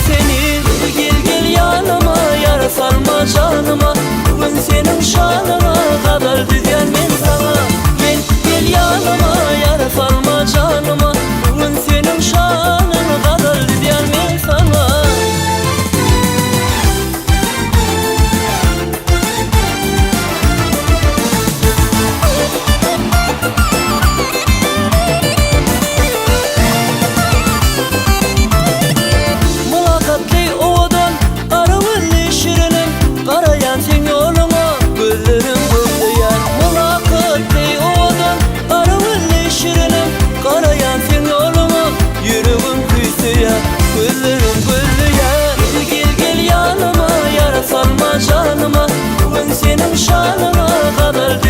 seni. Gel gel yanıma, yara salma canıma. Bugün senin şanına kadar düzen ben sana. Gel gel yanıma, yara salma canıma. Bugün senin şanına kadar düzen ben sana. Canıma, bugün senin şanına kadar